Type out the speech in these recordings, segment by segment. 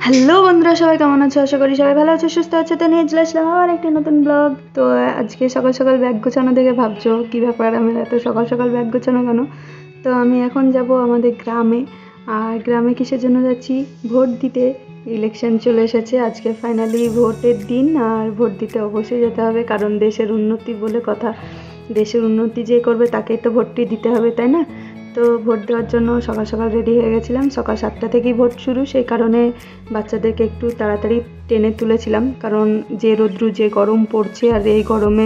Hello বন্ধুরা, সবাই কেমন আছো? আশা করি সবাই ভালো আছো, সুস্থ আছো। তো নিয়ে চলে আসলাম আবার একটি নতুন ব্লগ। তো আজকে সকাল সকাল ব্যাগ গোছানো দেখে ভাবছো কী ব্যাপার, আমি এত সকাল সকাল ব্যাগ গোছানো কেন? তো আমি এখন যাব আমাদের গ্রামে। আর গ্রামে কিসের জন্য যাচ্ছি? ভোট দিতে। ইলেকশন চলে এসেছে, আজকে ফাইনালি ভোটের দিন। আর ভোট দিতে অবশ্যই যেতে হবে, কারণ দেশের উন্নতি বলে কথা। দেশের উন্নতি যে করবে তাকেই তো ভোটটি দিতে হবে, তাই না? তো ভোট দেওয়ার জন্য সকাল সকাল রেডি হয়ে গেছিলাম। সকাল 7টা থেকেই ভোট শুরু, সেই কারণে বাচ্চাদেরকে একটু তাড়াতাড়ি টেনে তুলেছিলাম, কারণ যে রোদ্রু যে গরম পড়ছে, আর এই গরমে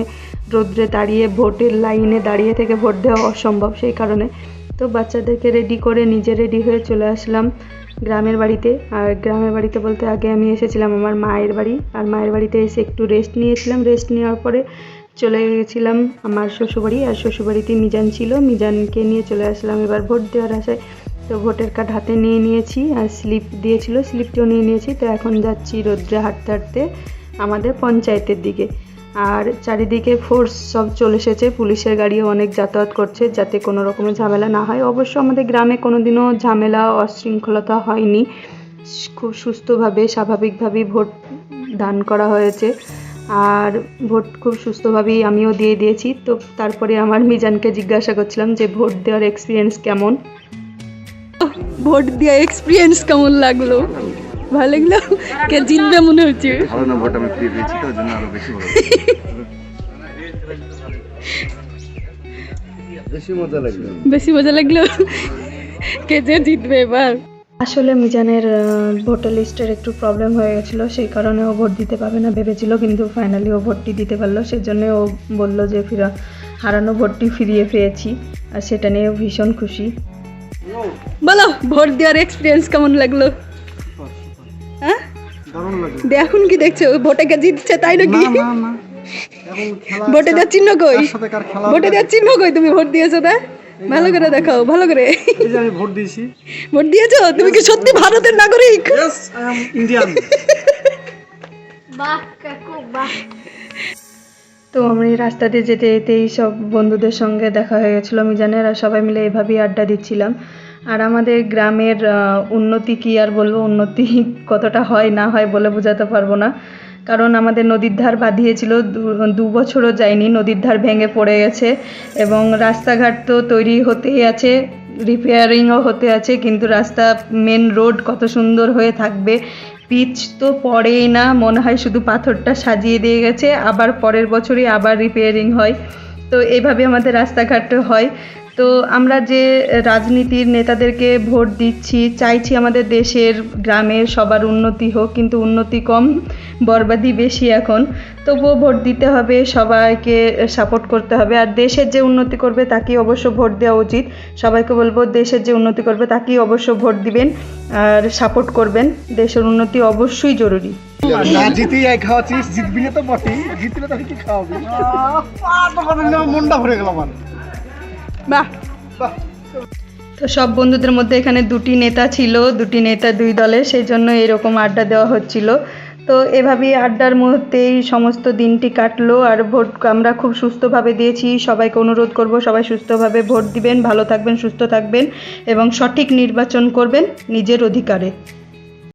রোদ্রে দাঁড়িয়ে ভোটের লাইনে দাঁড়িয়ে থেকে ভোট দেওয়া অসম্ভব, সেই কারণে তো বাচ্চাদেরকে রেডি করে নিজে রেডি হয়ে চলে আসলাম গ্রামের বাড়িতে। আর গ্রামের বাড়িতে বলতে আগে আমি এসেছিলাম আমার মায়ের বাড়ি, আর মায়ের বাড়িতে এসে একটু রেস্ট নিয়েছিলাম। রেস্ট নেওয়ার পরে চলে গেছিলাম আমার শ্বশুরবাড়ি, আর শ্বশুরবাড়িতে মিজান ছিল, মিজানকে নিয়ে চলে আসলাম এবার ভোট দেওয়ার আশায়। তো ভোটের কার্ড হাতে নিয়ে নিয়েছি, আর স্লিপ দিয়েছিল, স্লিপটিও নিয়ে নিয়েছি। তো এখন যাচ্ছি রোদ্রে হাঁটতে হাঁটতে আমাদের পঞ্চায়েতের দিকে। আর চারিদিকে ফোর্স সব চলে এসেছে, পুলিশের গাড়িও অনেক যাতায়াত করছে, যাতে কোনো রকমের ঝামেলা না হয়। অবশ্য আমাদের গ্রামে কোনো দিনও ঝামেলা অশৃঙ্খলতা হয়নি, খুব সুস্থভাবে স্বাভাবিকভাবেই ভোট দান করা হয়েছে। আর ভোট খুব সুস্থভাবেই আমিও দিয়ে দিয়েছি। তো তারপরে আমার মিজানকে জিজ্ঞাসা করছিলাম যে ভোট দেওয়ার এক্সপিরিয়েন্স কেমন। ভোট দেওয়ার এক্সপিরিয়েন্স কেমন লাগলো? ভালো লাগলো? কে জিতবে মনে হচ্ছে? ভালো না, ভোট আমি পেয়ে পেয়েছি, তো ওই জন্য আরো বেশি ভালো বেশি মজা লাগলো। কে যে জিতবে এবার? আসলে মিজানের ভোটার লিস্টের একটু প্রবলেম হয়ে গেছিলো, সেই কারণে ও ভোট দিতে পারবে না ভেবেছিল, কিন্তু ফাইনালি ও ভোটটি দিতে পারলো। সেজন্য ও বললো যে হারানো ভোটটি ফিরিয়ে পেয়েছি, আর সেটা নিয়ে ভীষণ খুশি। বলো, ভোট দেওয়ার এক্সপিরিয়েন্স কেমন লাগলো? হ্যাঁ, এখন কি দেখছো ভোটে কে জিতছে, তাই নাকি? ভোটে দেওয়ার চিহ্ন কই? ভোটে দেওয়ার চিহ্ন কই? তুমি ভোট দিয়েছো না? ভালো করে দেখাও, ভালো করে। আমি ভোট দিয়েছি। ভোট দিয়েছো? তুমি কি সত্যি ভারতের নাগরিক? Yes, I am Indian. বাহ কাকু বাহ। তো আমি রাস্তা দিয়ে যেতে যেতেই সব বন্ধুদের সঙ্গে দেখা হয়ে গেছিলো মিজানের, আর সবাই মিলে এভাবেই আড্ডা দিচ্ছিলাম। আর আমাদের গ্রামের উন্নতি কি আর বলবো, উন্নতি কতটা হয় না হয় বলে বোঝাতে পারবো না। কারণ আমাদের নদীর ধার বাঁধিয়েছিল, 2 বছরও যায়নি, নদীর ধার ভেঙে পড়ে গেছে, এবং রাস্তাঘাট তো তৈরি হতেই আছে, রিপেয়ারিংও হতে আছে, কিন্তু রাস্তা মেন রোড কত সুন্দর হয়ে থাকবে, পিচ তো পড়েই না, মনে হয় শুধু পাথরটা সাজিয়ে দিয়ে গেছে, আবার পরের বছরই আবার রিপেয়ারিং হয়। তো এইভাবে আমাদের রাস্তাঘাট হয়। তো আমরা যে রাজনীতির নেতাদেরকে ভোট দিচ্ছি, চাইছি আমাদের দেশের গ্রামের সবার উন্নতি হোক, কিন্তু উন্নতি কম, বরবাদি বেশি এখন। তবুও ভোট দিতে হবে, সবাইকে সাপোর্ট করতে হবে, আর দেশের যে উন্নতি করবে তাকেই অবশ্য ভোট দেওয়া উচিত। সবাইকে বলবো দেশের যে উন্নতি করবে তাকেই অবশ্য ভোট দিবেন আর সাপোর্ট করবেন, দেশের উন্নতি অবশ্যই জরুরি। না জিতেই খাওয়াচ্ছিস, জিতবি না তো বটেই, জিতলে তো কি খাওয়াবি? মনটা ভরে গেল আমার। বাহ। তো সব বন্ধুদের মধ্যে এখানে 2টি নেতা ছিল, 2টি নেতা 2 দলের, সেই জন্য এরকম আড্ডা দেওয়া হচ্ছিল। তো এভাবেই আড্ডার মুহূর্তেই সমস্ত দিনটি কাটলো। আর ভোট আমরা খুব সুস্থভাবে দিয়েছি। সবাইকে অনুরোধ করব সবাই সুস্থভাবে ভোট দিবেন, ভালো থাকবেন, সুস্থ থাকবেন, এবং সঠিক নির্বাচন করবেন নিজের অধিকারে।